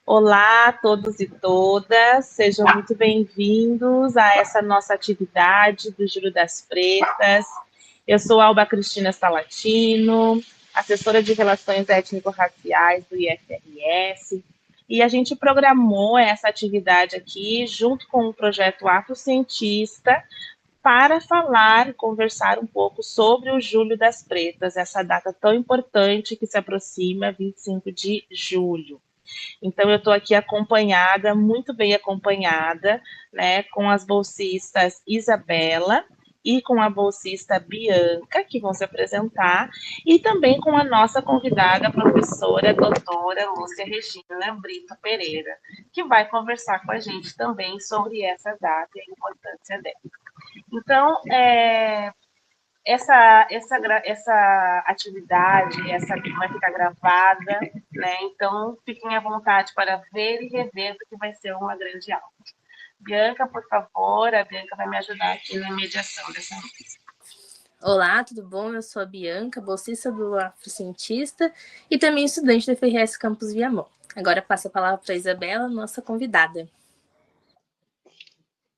Olá a todos e todas, sejam muito bem-vindos a essa nossa atividade do Júlio das Pretas. Eu sou Alba Cristina Salatino, assessora de Relações Étnico-Raciais do IFRS, e a gente programou essa atividade aqui junto com o projeto Afrocientista para falar, conversar um pouco sobre o Júlio das Pretas, essa data tão importante que se aproxima, 25 de julho. Então, eu estou aqui acompanhada, muito bem acompanhada, né, com as bolsistas Isabela e com a bolsista Bianca, que vão se apresentar, e também com a nossa convidada, a professora doutora Lúcia Regina Brito Pereira, que vai conversar com a gente também sobre essa data e a importância dela. Então, essa atividade, essa vai ficar gravada, né? Então, fiquem à vontade para ver e rever, porque vai ser uma grande aula. Bianca, por favor, a Bianca vai me ajudar aqui na mediação dessa noite. Olá, tudo bom? Eu sou a Bianca, bolsista do Afrocientista e também estudante do FRS Campus Viamão. Agora passo a palavra para a Isabela, nossa convidada.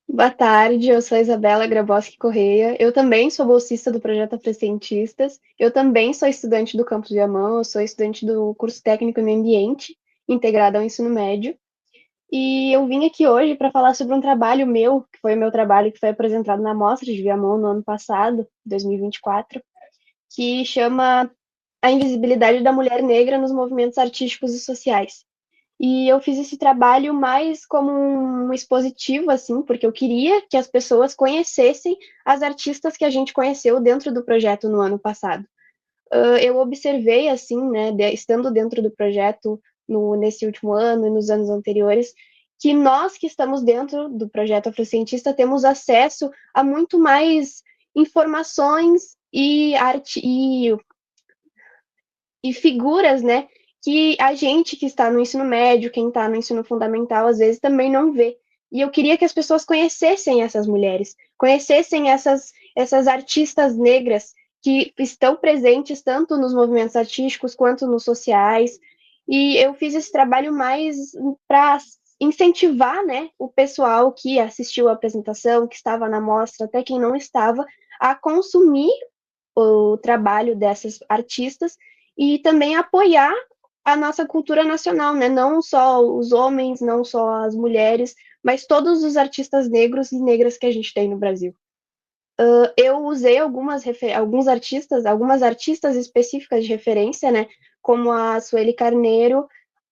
Boa tarde, eu sou a Isabela Graboski Correia. Eu também sou bolsista do projeto Afrocientistas. Eu também sou estudante do Campus Viamão, eu sou estudante do curso técnico em meio ambiente, integrado ao ensino médio. E eu vim aqui hoje para falar sobre um trabalho meu, que foi o meu trabalho que foi apresentado na Mostra de Viamão no ano passado, 2024, que chama A Invisibilidade da Mulher Negra nos Movimentos Artísticos e Sociais. E eu fiz esse trabalho mais como um expositivo, assim, porque eu queria que as pessoas conhecessem as artistas que a gente conheceu dentro do projeto no ano passado. Eu observei, assim, né, estando dentro do projeto nesse último ano e nos anos anteriores, que nós que estamos dentro do projeto Afrocientista temos acesso a muito mais informações e arte e figuras, né, que a gente que está no ensino médio, quem está no ensino fundamental, às vezes também não vê. E eu queria que as pessoas conhecessem essas mulheres, conhecessem essas artistas negras que estão presentes tanto nos movimentos artísticos quanto nos sociais. E eu fiz esse trabalho mais para incentivar, né, o pessoal que assistiu a apresentação, que estava na mostra, até quem não estava, a consumir o trabalho dessas artistas e também apoiar a nossa cultura nacional, né? Não só os homens, não só as mulheres, mas todos os artistas negros e negras que a gente tem no Brasil. Eu usei algumas artistas específicas de referência, né? Como a Sueli Carneiro,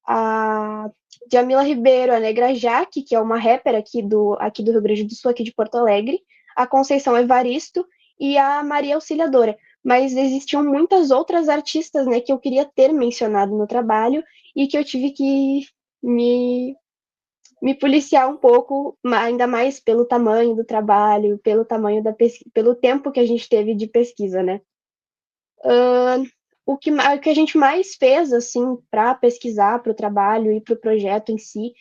a Djamila Ribeiro, a Negra Jaque, que é uma rapper aqui do Rio Grande do Sul, aqui de Porto Alegre, a Conceição Evaristo e a Maria Auxiliadora. Mas existiam muitas outras artistas, né, que eu queria ter mencionado no trabalho e que eu tive que me policiar um pouco, ainda mais pelo tamanho do trabalho, pelo tamanho pelo tempo que a gente teve de pesquisa, né? O que a gente mais fez, assim, para pesquisar, para o trabalho e para o projeto em si,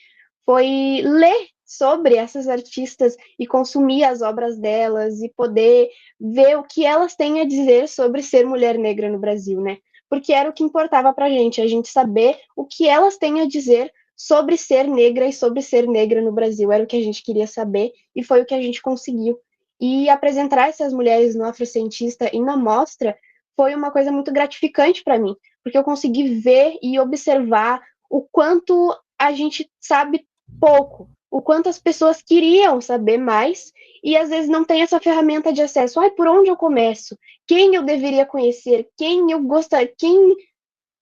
foi ler sobre essas artistas e consumir as obras delas e poder ver o que elas têm a dizer sobre ser mulher negra no Brasil, né? Porque era o que importava para a gente saber o que elas têm a dizer sobre ser negra e sobre ser negra no Brasil. Era o que a gente queria saber e foi o que a gente conseguiu. E apresentar essas mulheres no Afrocientista e na mostra foi uma coisa muito gratificante para mim, porque eu consegui ver e observar o quanto a gente sabe pouco, o quanto as pessoas queriam saber mais e às vezes não tem essa ferramenta de acesso. Ai, por onde eu começo? Quem eu deveria conhecer? Quem eu gostaria?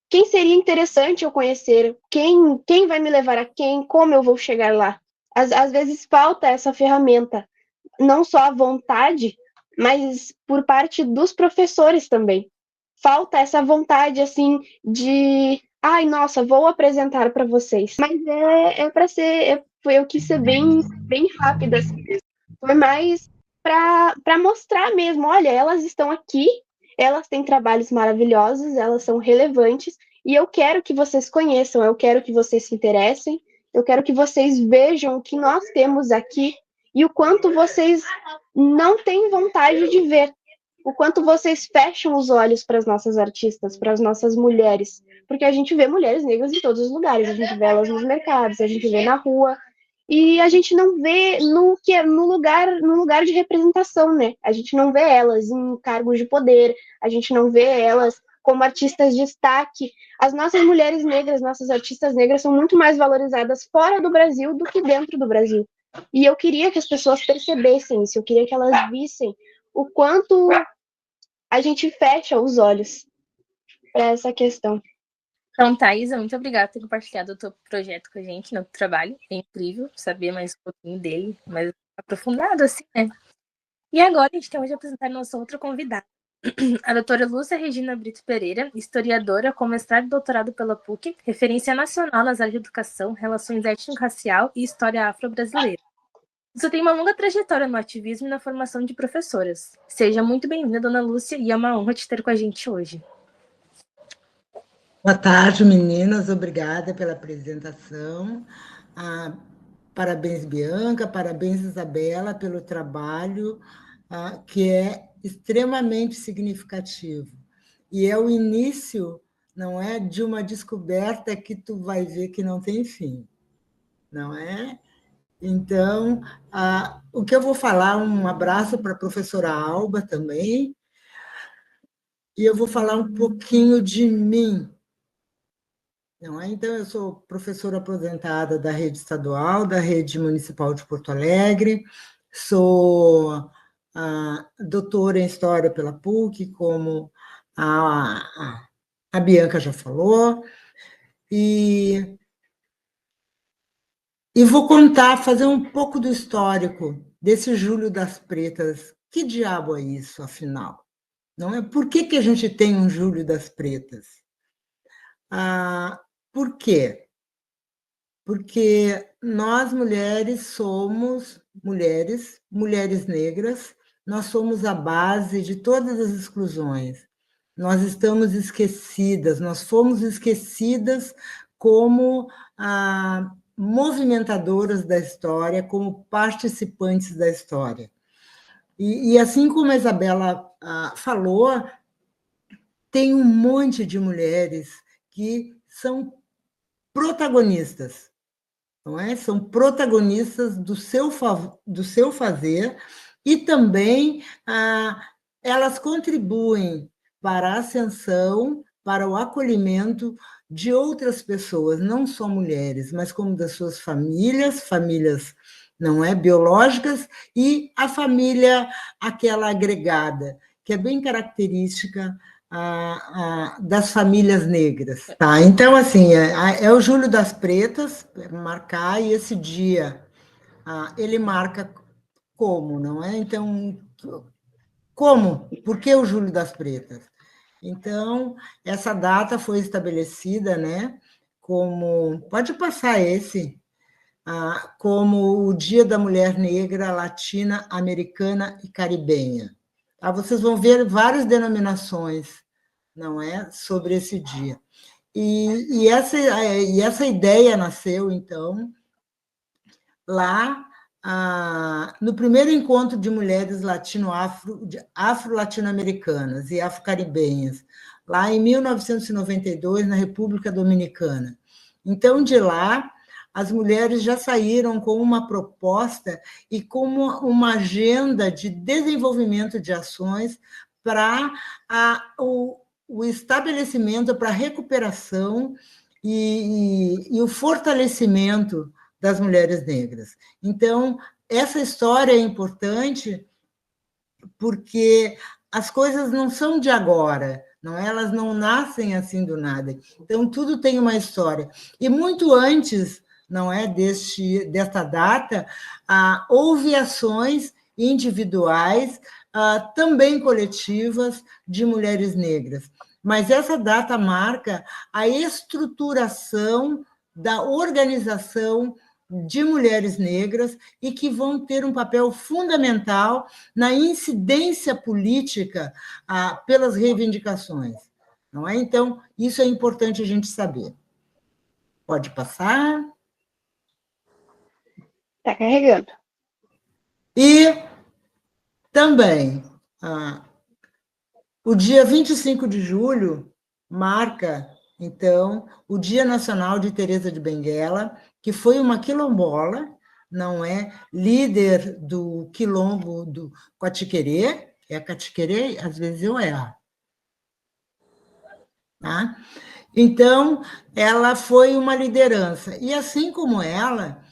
Quem seria interessante eu conhecer? Quem vai me levar a quem? Como eu vou chegar lá? Às vezes falta essa ferramenta, não só a vontade, mas por parte dos professores também. Falta essa vontade, assim, de ai, nossa, vou apresentar para vocês. Mas para ser, eu quis ser bem rápida, assim mesmo. Foi mais para mostrar mesmo, olha, elas estão aqui, elas têm trabalhos maravilhosos, elas são relevantes, e eu quero que vocês conheçam, eu quero que vocês se interessem, eu quero que vocês vejam o que nós temos aqui e o quanto vocês não têm vontade de ver. o quanto vocês fecham os olhos para as nossas artistas, para as nossas mulheres, porque a gente vê mulheres negras em todos os lugares, a gente vê elas nos mercados, a gente vê na rua, e a gente não vê no lugar de representação, né? A gente não vê elas em cargos de poder, a gente não vê elas como artistas de destaque. As nossas mulheres negras, nossas artistas negras são muito mais valorizadas fora do Brasil do que dentro do Brasil. E eu queria que as pessoas percebessem isso, eu queria que elas vissem o quanto a gente fecha os olhos para essa questão. Então, Thaisa, muito obrigada por ter compartilhado o teu projeto com a gente, no trabalho. É incrível saber mais um pouquinho dele, mais aprofundado, assim, né? E agora a gente tem hoje apresentar nossa outra convidada, a doutora Lúcia Regina Brito Pereira, historiadora com mestrado e doutorado pela PUC, referência nacional nas áreas de educação, relações étnico-racial e história afro-brasileira. Você tem uma longa trajetória no ativismo e na formação de professoras. Seja muito bem-vinda, dona Lúcia, e é uma honra te ter com a gente hoje. Boa tarde, meninas. Obrigada pela apresentação. Parabéns, Bianca, parabéns, Isabela, pelo trabalho, que é extremamente significativo. E é o início, não é, de uma descoberta que tu vai ver que não tem fim, não é? Então, o que eu vou falar, um abraço para a professora Alba também, e eu vou falar um pouquinho de mim. Não é? Então, eu sou professora aposentada da rede estadual, da rede municipal de Porto Alegre, sou doutora em História pela PUC, como a Bianca já falou, e vou fazer um pouco do histórico desse Júlio das Pretas. Que diabo é isso, afinal? Não é? Por que a gente tem um Júlio das Pretas? Por quê? Porque nós, mulheres, somos mulheres negras, nós somos a base de todas as exclusões. Nós estamos esquecidas, nós fomos esquecidas como movimentadoras da história, como participantes da história. E assim como a Isabela falou, tem um monte de mulheres que são protagonistas, não é? São protagonistas do seu fazer, e também elas contribuem para a ascensão, para o acolhimento de outras pessoas, não só mulheres, mas como das suas famílias não é, biológicas, e a família, aquela agregada, que é bem característica das famílias negras. Tá? Então, assim, é o Júlio das Pretas, marcar, e esse dia ele marca como, não é? Então, como? Por que o Júlio das Pretas? Então, essa data foi estabelecida, né, como, pode passar como o Dia da Mulher Negra, Latina, Americana e Caribenha. Tá? Vocês vão ver várias denominações, não é, sobre esse dia. E essa ideia nasceu, então, lá no primeiro encontro de mulheres afro-latino-americanas e afro-caribenhas, lá em 1992, na República Dominicana. Então, de lá, as mulheres já saíram com uma proposta e com uma agenda de desenvolvimento de ações para o estabelecimento, para a recuperação e o fortalecimento das mulheres negras. Então, essa história é importante porque as coisas não são de agora, não é? Elas não nascem assim do nada. Então, tudo tem uma história. E muito antes, não é, desta data, houve ações individuais, também coletivas, de mulheres negras. Mas essa data marca a estruturação da organização de mulheres negras e que vão ter um papel fundamental na incidência política pelas reivindicações. Não é? Então, isso é importante a gente saber. Pode passar. Está carregando. E também O dia 25 de julho marca, então, o Dia Nacional de Teresa de Benguela, que foi uma quilombola, não é? Líder do quilombo do Quatiquerê, é Catiquerê, às vezes eu erro. Tá? Então, ela foi uma liderança. E assim como ela,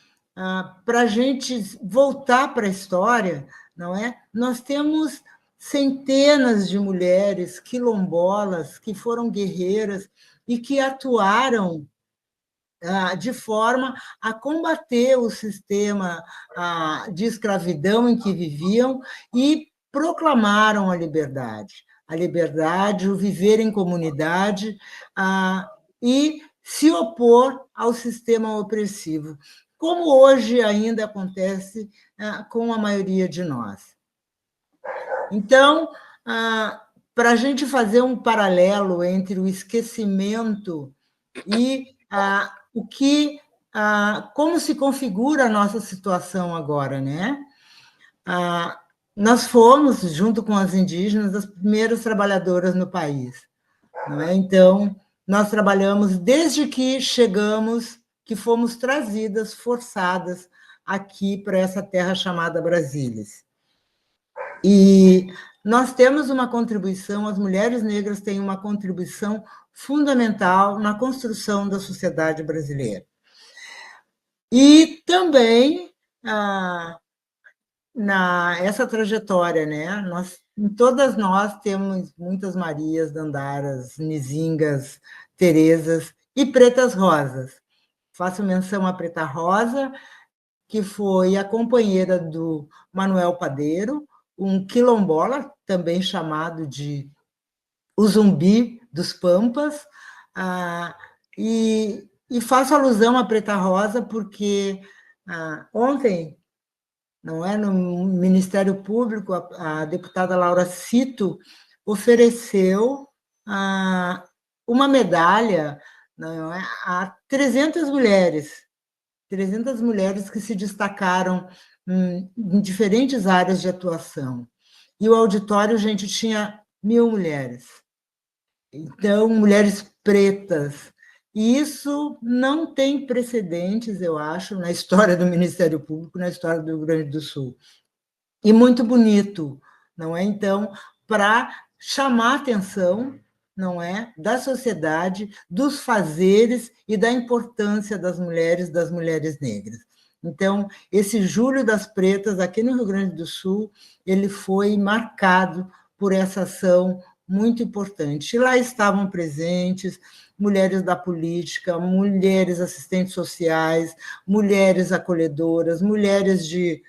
para a gente voltar para a história, não é? Nós temos centenas de mulheres quilombolas que foram guerreiras e que atuaram de forma a combater o sistema de escravidão em que viviam e proclamaram a liberdade, o viver em comunidade e se opor ao sistema opressivo, como hoje ainda acontece com a maioria de nós. Então, para a gente fazer um paralelo entre o esquecimento e o que, como se configura a nossa situação agora, né? Nós fomos, junto com as indígenas, as primeiras trabalhadoras no país, não é? Então, nós trabalhamos desde que chegamos, que fomos trazidas, forçadas aqui para essa terra chamada Brasília. E nós temos uma contribuição, as mulheres negras têm uma contribuição fundamental na construção da sociedade brasileira. E também essa trajetória, né? Todas nós temos muitas Marias, Dandaras, Nizingas, Terezas e Pretas Rosas. Faço menção à Preta Rosa, que foi a companheira do Manuel Padeiro, um quilombola, também chamado de o Zumbi dos Pampas, e faço alusão à Preta Rosa porque ontem, não é, no Ministério Público, a deputada Laura Cito ofereceu uma medalha, não é, a 300 mulheres que se destacaram em diferentes áreas de atuação. E o auditório, gente, tinha 1.000 mulheres. Então, mulheres pretas. E isso não tem precedentes, eu acho, na história do Ministério Público, na história do Rio Grande do Sul. E muito bonito, não é? Então, para chamar a atenção, não é, da sociedade, dos fazeres e da importância das mulheres negras. Então, esse Julho das Pretas, aqui no Rio Grande do Sul, ele foi marcado por essa ação muito importante. E lá estavam presentes mulheres da política, mulheres assistentes sociais, mulheres acolhedoras, mulheres de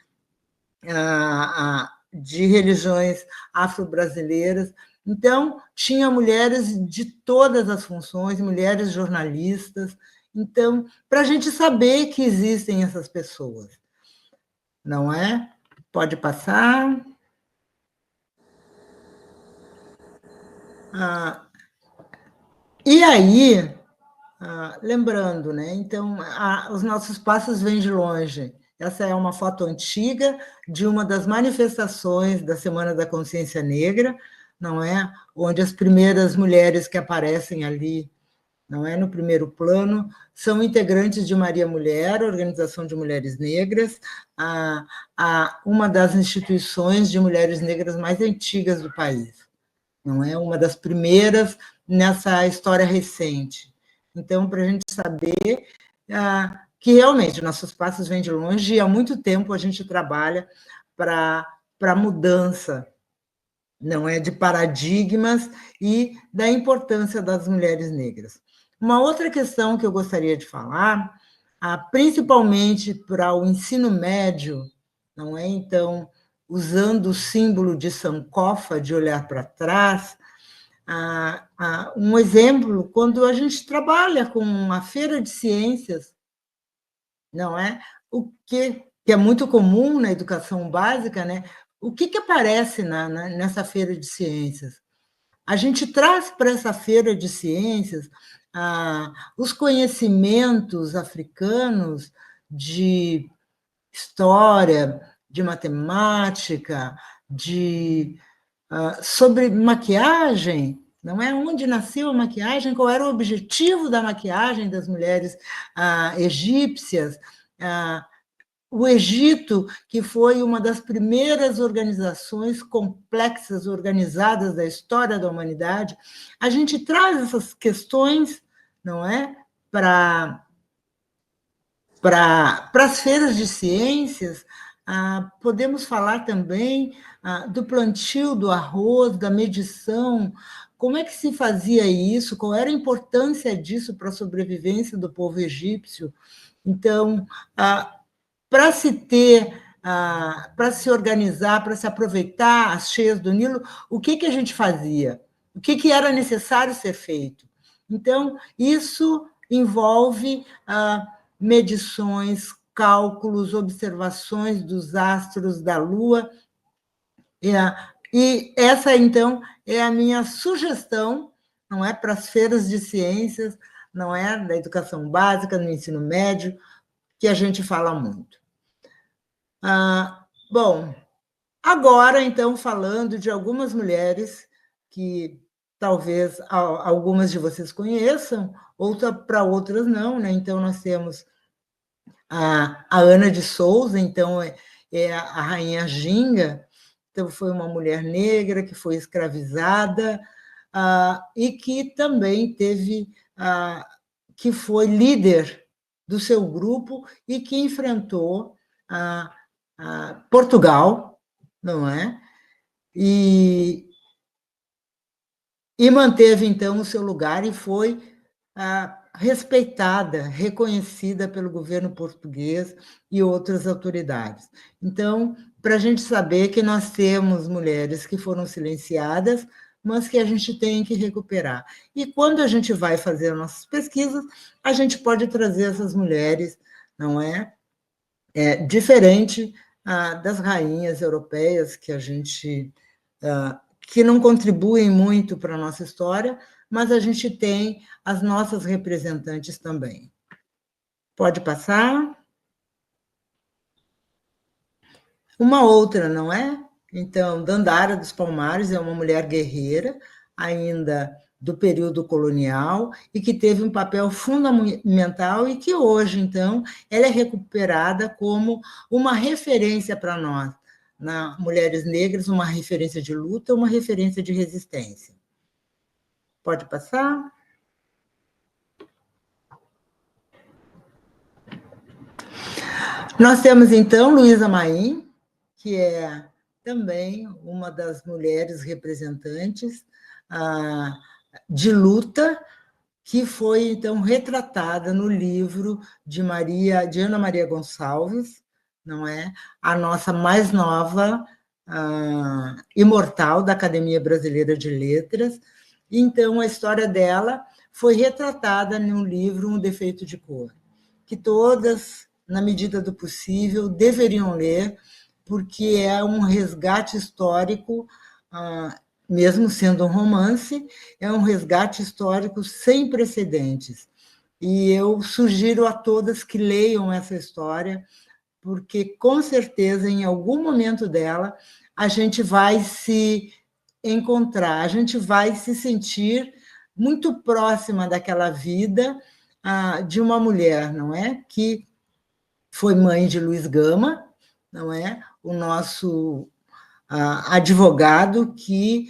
religiões afro-brasileiras. Então, tinha mulheres de todas as funções, mulheres jornalistas. Então, para a gente saber que existem essas pessoas, não é? Pode passar. E aí, lembrando, né? Então, os nossos passos vêm de longe. Essa é uma foto antiga de uma das manifestações da Semana da Consciência Negra, não é? Onde as primeiras mulheres que aparecem ali, não é, no primeiro plano, são integrantes de Maria Mulher, Organização de Mulheres Negras, uma das instituições de mulheres negras mais antigas do país, não é? Uma das primeiras nessa história recente. Então, para a gente saber que realmente nossos passos vêm de longe e há muito tempo a gente trabalha para mudança, não é, de paradigmas e da importância das mulheres negras. Uma outra questão que eu gostaria de falar, principalmente para o ensino médio, não é? Então, usando o símbolo de Sankofa, de olhar para trás, um exemplo, quando a gente trabalha com uma feira de ciências, não é? O que é muito comum na educação básica, né? O que aparece nessa feira de ciências? A gente traz para essa feira de ciências os conhecimentos africanos de história, de matemática, de sobre maquiagem, não é? Onde nasceu a maquiagem, qual era o objetivo da maquiagem das mulheres egípcias, o Egito, que foi uma das primeiras organizações complexas, organizadas da história da humanidade. A gente traz essas questões, não é, para as feiras de ciências. Podemos falar também do plantio do arroz, da medição, como é que se fazia isso, qual era a importância disso para a sobrevivência do povo egípcio. Então, para se ter, para se organizar, para se aproveitar as cheias do Nilo, o que a gente fazia? O que era necessário ser feito? Então, isso envolve medições, cálculos, observações dos astros da Lua. E essa, então, é a minha sugestão, não é, para as feiras de ciências, não é, da educação básica, no ensino médio, que a gente fala muito. Bom, agora, então, falando de algumas mulheres que talvez algumas de vocês conheçam, para outras não, né? Então, nós temos a Ana de Souza, então, é a rainha Ginga, então, foi uma mulher negra que foi escravizada e que também teve, que foi líder do seu grupo e que enfrentou Portugal, não é? E manteve, então, o seu lugar e foi respeitada, reconhecida pelo governo português e outras autoridades. Então, para a gente saber que nós temos mulheres que foram silenciadas, mas que a gente tem que recuperar. E quando a gente vai fazer nossas pesquisas, a gente pode trazer essas mulheres, não é? Diferente das rainhas europeias, que a gente que não contribuem muito para a nossa história, mas a gente tem as nossas representantes também. Pode passar. Uma outra, não é? Então, Dandara dos Palmares é uma mulher guerreira, ainda do período colonial, e que teve um papel fundamental e que hoje, então, ela é recuperada como uma referência para nós, mulheres negras, uma referência de luta, uma referência de resistência. Pode passar? Nós temos, então, Luísa Maim, que é também uma das mulheres representantes de luta, que foi, então, retratada no livro de Ana Maria Gonçalves, não é? A nossa mais nova imortal da Academia Brasileira de Letras. Então, a história dela foi retratada no livro Um Defeito de Cor, que todas, na medida do possível, deveriam ler, porque é um resgate histórico, mesmo sendo um romance, é um resgate histórico sem precedentes. E eu sugiro a todas que leiam essa história, porque, com certeza, em algum momento dela, a gente vai se encontrar, a gente vai se sentir muito próxima daquela vida de uma mulher, não é? Que foi mãe de Luiz Gama, não é? O nosso advogado, que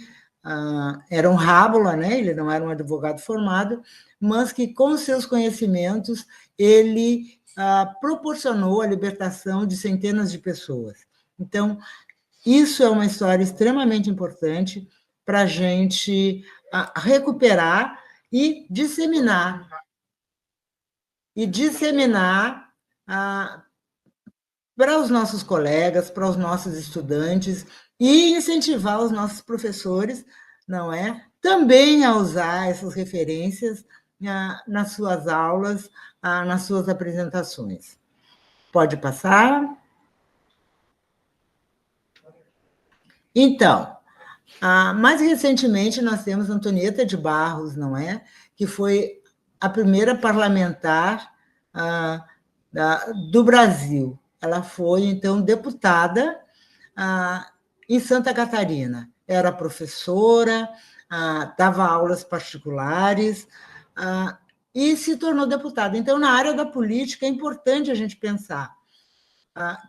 era um rábula, né? Ele não era um advogado formado, mas que, com seus conhecimentos, ele proporcionou a libertação de centenas de pessoas. Então, isso é uma história extremamente importante para a gente recuperar e disseminar. Para os nossos colegas, para os nossos estudantes, e incentivar os nossos professores, não é? Também a usar essas referências nas suas aulas, nas suas apresentações. Pode passar. Então, mais recentemente, nós temos Antonieta de Barros, não é? Que foi a primeira parlamentar do Brasil. Ela foi, então, deputada em Santa Catarina. era professora, dava aulas particulares, e se tornou deputada. Então, na área da política, é importante a gente pensar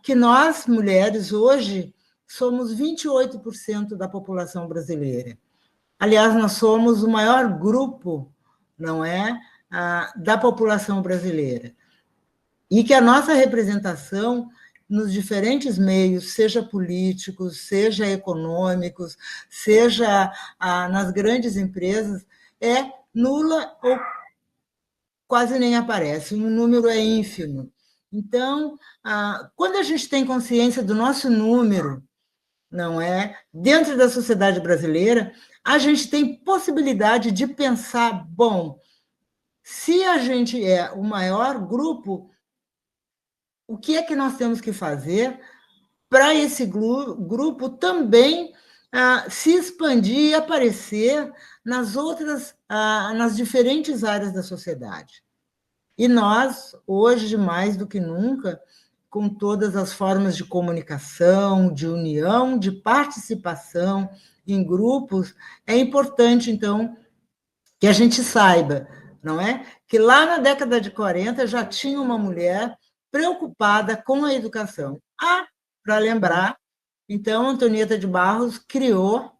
que nós, mulheres, hoje, somos 28% da população brasileira. Aliás, nós somos o maior grupo, não é, da população brasileira. E que a nossa representação nos diferentes meios, seja políticos, seja econômicos, seja nas grandes empresas, é nula ou quase nem aparece, o número é ínfimo. Então, quando a gente tem consciência do nosso número, não é, dentro da sociedade brasileira, a gente tem possibilidade de pensar, bom, se a gente é o maior grupo, o que é que nós temos que fazer para esse grupo também se expandir e aparecer nas diferentes áreas da sociedade. E nós, hoje, mais do que nunca, com todas as formas de comunicação, de união, de participação em grupos, é importante, então, que a gente saiba, não é? Que lá na década de 40 já tinha uma mulher preocupada com a educação. Para lembrar, então, Antonieta de Barros criou,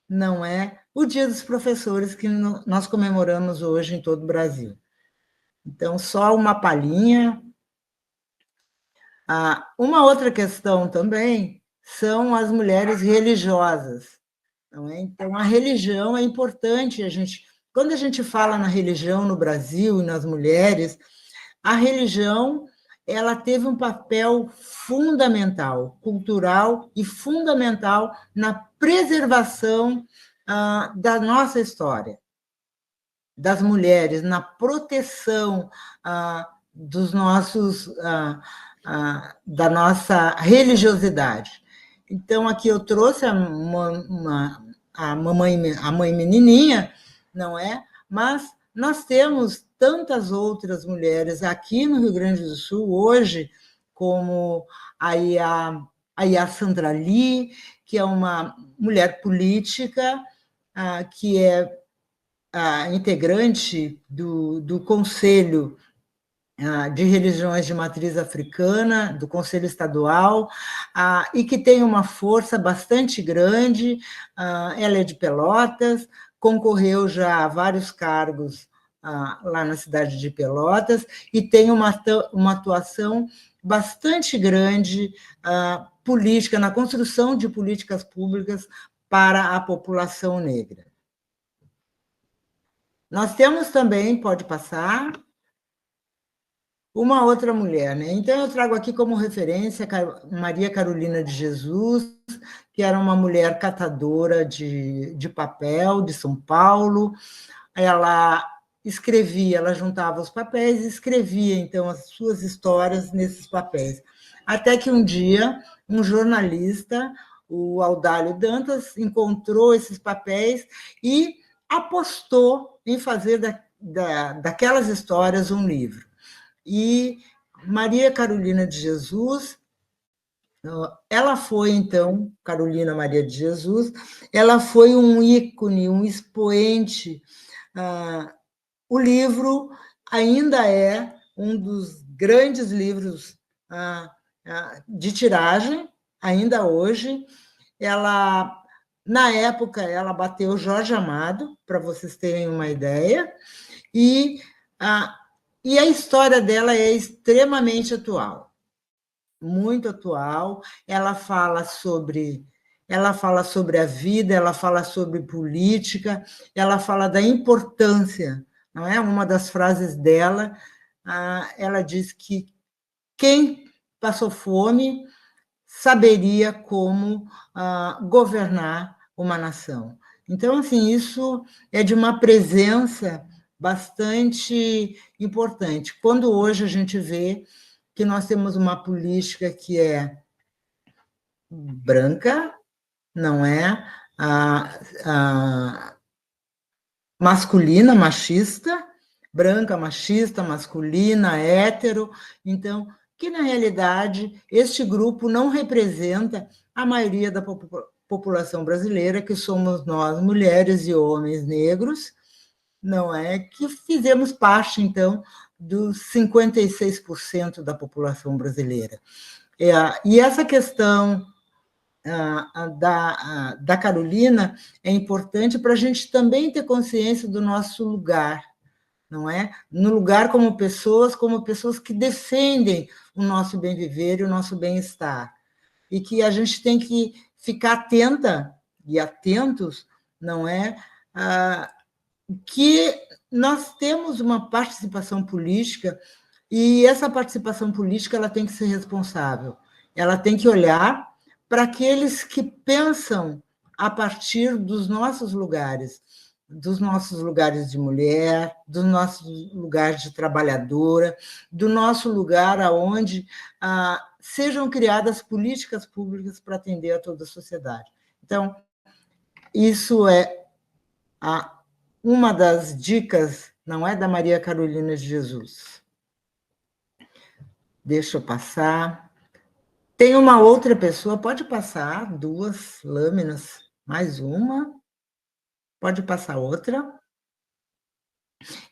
não é, o Dia dos Professores, que nós comemoramos hoje em todo o Brasil. Então, só uma palhinha. Uma outra questão também são as mulheres religiosas. Não é? Então, a religião é importante. Quando a gente fala na religião no Brasil e nas mulheres, a religião ela teve um papel fundamental, cultural e fundamental na preservação da nossa história, das mulheres, na proteção dos nossos, da nossa religiosidade. Então, aqui eu trouxe a mãe menininha, não é? Mas nós temos tantas outras mulheres aqui no Rio Grande do Sul hoje, como a Sandra Lee, que é uma mulher política, que é integrante do Conselho de Religiões de Matriz Africana, do Conselho Estadual, e que tem uma força bastante grande. Ela é de Pelotas, concorreu já a vários cargos lá na cidade de Pelotas e tem uma atuação bastante grande política, na construção de políticas públicas para a população negra. Nós temos também, pode passar, uma outra mulher, né? Então, eu trago aqui como referência Maria Carolina de Jesus, que era uma mulher catadora de papel de São Paulo. Ela escrevia, ela juntava os papéis e escrevia, então, as suas histórias nesses papéis. Até que um dia, um jornalista, o Audálio Dantas, encontrou esses papéis e apostou em fazer daquelas histórias um livro. E Maria Carolina de Jesus, ela foi, então, Carolina Maria de Jesus, ela foi um ícone, um expoente. O livro ainda é um dos grandes livros de tiragem, ainda hoje. Ela, na época, ela bateu Jorge Amado, para vocês terem uma ideia, e a história dela é extremamente atual, muito atual. Ela fala sobre a vida, ela fala sobre política, ela fala da importância, não é? Uma das frases dela, ela diz que quem passou fome saberia como governar uma nação. Então, assim, isso é de uma presença bastante importante. Quando hoje a gente vê que nós temos uma política que é branca, não é? Masculina, machista, branca, machista, masculina, hétero. Então, que na realidade este grupo não representa a maioria população brasileira, que somos nós, mulheres e homens negros, não é, que fizemos parte, então, dos 56% da população brasileira. E essa questão da Carolina é importante para a gente também ter consciência do nosso lugar, não é? No lugar como pessoas que defendem o nosso bem viver e o nosso bem-estar, e que a gente tem que ficar atenta e atentos, não é? Que nós temos uma participação política, e essa participação política ela tem que ser responsável, ela tem que olhar para aqueles que pensam a partir dos nossos lugares de mulher, dos nossos lugares de trabalhadora, do nosso lugar aonde sejam criadas políticas públicas para atender a toda a sociedade. Então, isso é uma das dicas, não é, da Maria Carolina de Jesus. Deixa eu passar. Tem uma outra pessoa, pode passar 2 lâminas, mais uma. Pode passar outra.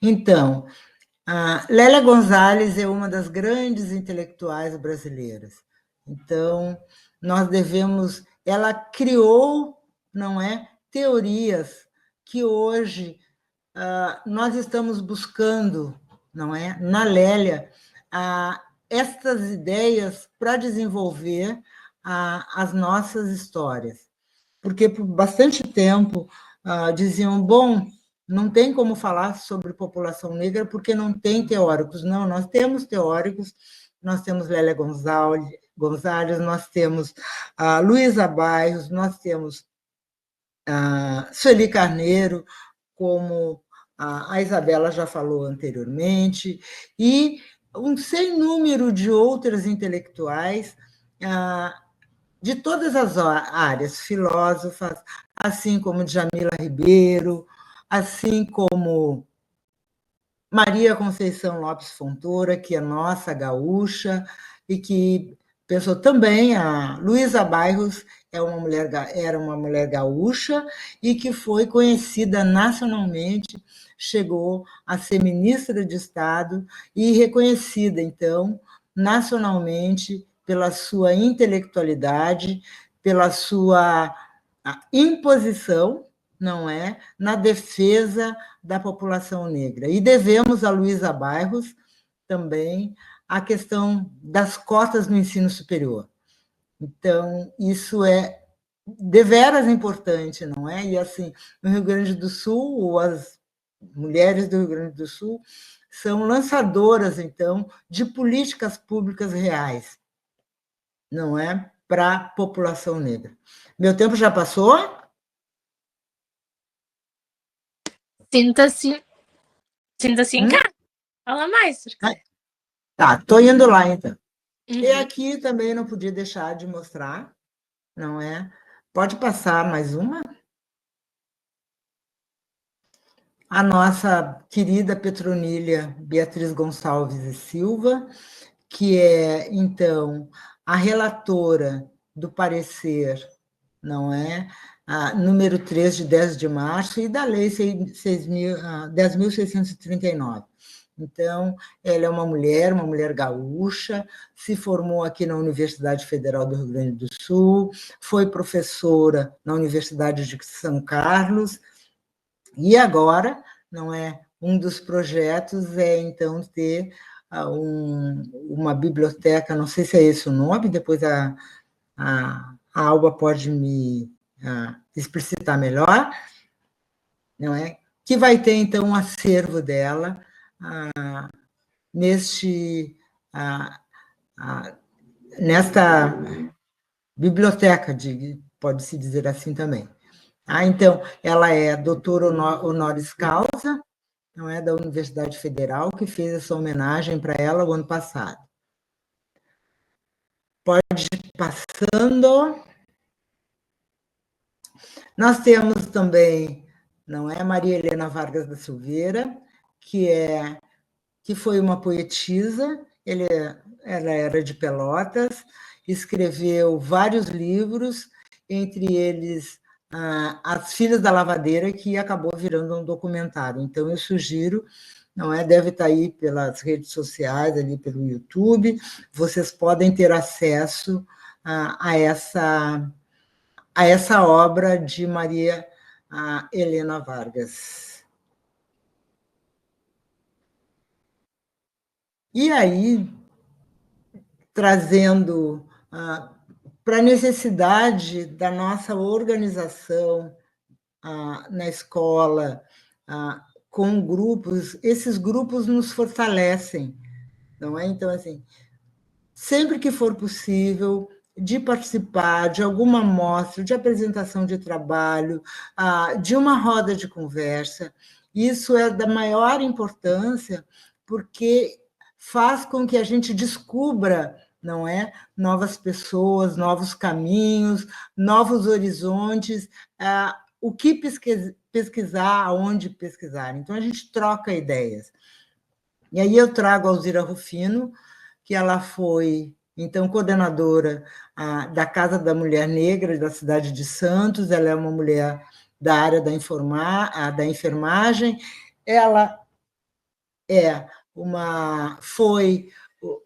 Então, a Lélia Gonzalez é uma das grandes intelectuais brasileiras. Então, nós devemos... Ela criou, não é, teorias que hoje nós estamos buscando, não é, na Lélia, estas ideias para desenvolver as nossas histórias. Porque, por bastante tempo, diziam, bom, não tem como falar sobre população negra porque não tem teóricos. Não, nós temos teóricos, nós temos Lélia Gonzalez, nós temos Luísa Bairros, nós temos Sueli Carneiro, como a Isabela já falou anteriormente, e um sem número de outras intelectuais de todas as áreas, filósofas, assim como Djamila Ribeiro, assim como Maria Conceição Lopes Fontoura, que é nossa gaúcha, e que pensou também, a Luísa Bairros era uma mulher gaúcha e que foi conhecida nacionalmente, chegou a ser ministra de Estado e reconhecida, então, nacionalmente, pela sua intelectualidade, pela sua imposição, não é, na defesa da população negra. E devemos a Luísa Bairros também a questão das cotas no ensino superior. Então, isso é deveras importante, não é? E, assim, no Rio Grande do Sul, ou as mulheres do Rio Grande do Sul são lançadoras, então, de políticas públicas reais, não é? Para a população negra. Meu tempo já passou? Sinta-se em casa. Fala mais. Tá, estou indo lá, então. E aqui também não podia deixar de mostrar, não é? Pode passar mais uma? A nossa querida Petronília Beatriz Gonçalves e Silva, que é, então, a relatora do parecer, não é? Número 3, de 10 de março, e da Lei 10.639. Então, ela é uma mulher gaúcha, se formou aqui na Universidade Federal do Rio Grande do Sul, foi professora na Universidade de São Carlos, e agora, não é, um dos projetos é, então, ter uma biblioteca, não sei se é esse o nome, depois a Alba pode me explicitar melhor, não é? Que vai ter, então, um acervo dela nesta biblioteca, pode-se dizer assim também. Então, ela é doutora honoris causa, não é, da Universidade Federal, que fez essa homenagem para ela o ano passado. Pode ir passando. Nós temos também, não é, Maria Helena Vargas da Silveira, que foi uma poetisa, ela era de Pelotas, escreveu vários livros entre eles As Filhas da Lavadeira, que acabou virando um documentário. Então, eu sugiro, não é? Deve estar aí pelas redes sociais, ali pelo YouTube, vocês podem ter acesso a essa obra de Maria Helena Vargas. E aí, trazendo para a necessidade da nossa organização na escola, com grupos, esses grupos nos fortalecem, não é? Então, assim, sempre que for possível, de participar de alguma mostra, de apresentação de trabalho, de uma roda de conversa, isso é da maior importância, porque faz com que a gente descubra, não é, novas pessoas, novos caminhos, novos horizontes, o que pesquisar, aonde pesquisar. Então, a gente troca ideias. E aí eu trago a Alzira Rufino, que ela foi, então, coordenadora da Casa da Mulher Negra da cidade de Santos. Ela é uma mulher da área da enfermagem. Ela foi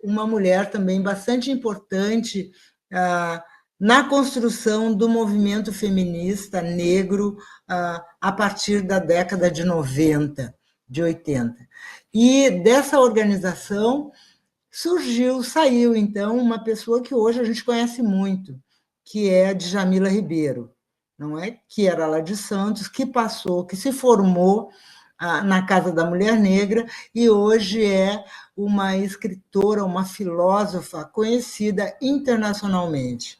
uma mulher também bastante importante na construção do movimento feminista negro a partir da década de 90, de 80. E dessa organização saiu, então, uma pessoa que hoje a gente conhece muito, que é a Djamila Ribeiro, não é? Que era lá de Santos, que se formou na Casa da Mulher Negra e hoje é uma escritora, uma filósofa conhecida internacionalmente.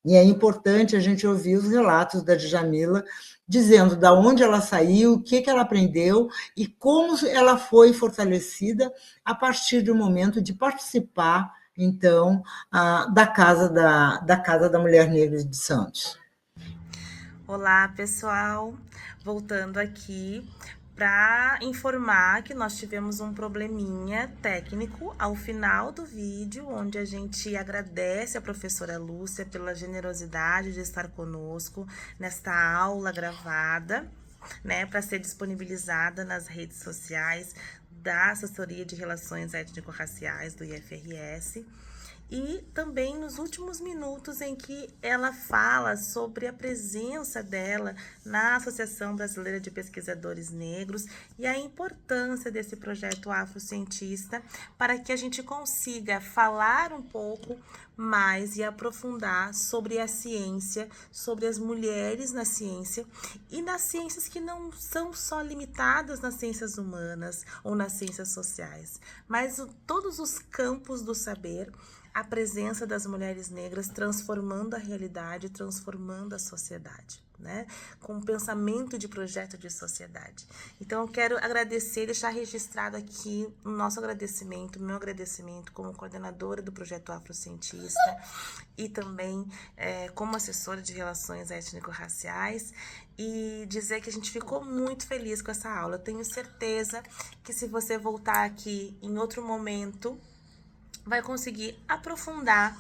E é importante a gente ouvir os relatos da Djamila, dizendo de onde ela saiu, o que ela aprendeu e como ela foi fortalecida a partir do momento de participar, então, da Casa da Mulher Negra de Santos. Olá, pessoal. Voltando aqui para informar que nós tivemos um probleminha técnico ao final do vídeo, onde a gente agradece a professora Lúcia pela generosidade de estar conosco nesta aula gravada, né, para ser disponibilizada nas redes sociais da Assessoria de Relações Étnico-Raciais do IFRS. E também nos últimos minutos em que ela fala sobre a presença dela na Associação Brasileira de Pesquisadores Negros e a importância desse projeto afrocientista para que a gente consiga falar um pouco mais e aprofundar sobre a ciência, sobre as mulheres na ciência e nas ciências que não são só limitadas nas ciências humanas ou nas ciências sociais, mas todos os campos do saber, a presença das mulheres negras transformando a realidade, transformando a sociedade, né? Com um pensamento de projeto de sociedade. Então, eu quero agradecer, deixar registrado aqui o nosso agradecimento, meu agradecimento como coordenadora do projeto Afrocientista e também como assessora de relações étnico-raciais, e dizer que a gente ficou muito feliz com essa aula. Eu tenho certeza que se você voltar aqui em outro momento, vai conseguir aprofundar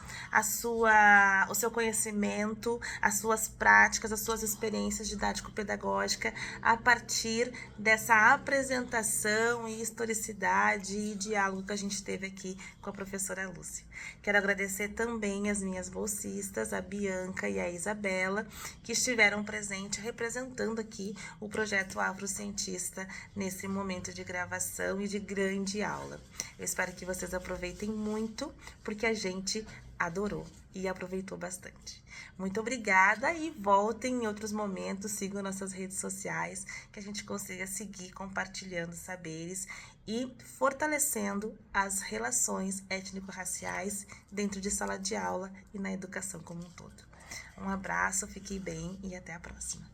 o seu conhecimento, as suas práticas, as suas experiências didático-pedagógicas a partir dessa apresentação e historicidade e diálogo que a gente teve aqui com a professora Lúcia. Quero agradecer também as minhas bolsistas, a Bianca e a Isabela, que estiveram presentes representando aqui o projeto Afrocientista nesse momento de gravação e de grande aula. Eu espero que vocês aproveitem muito, porque a gente adorou e aproveitou bastante. Muito obrigada e voltem em outros momentos, sigam nossas redes sociais, que a gente consiga seguir compartilhando saberes e fortalecendo as relações étnico-raciais dentro de sala de aula e na educação como um todo. Um abraço, fiquem bem e até a próxima.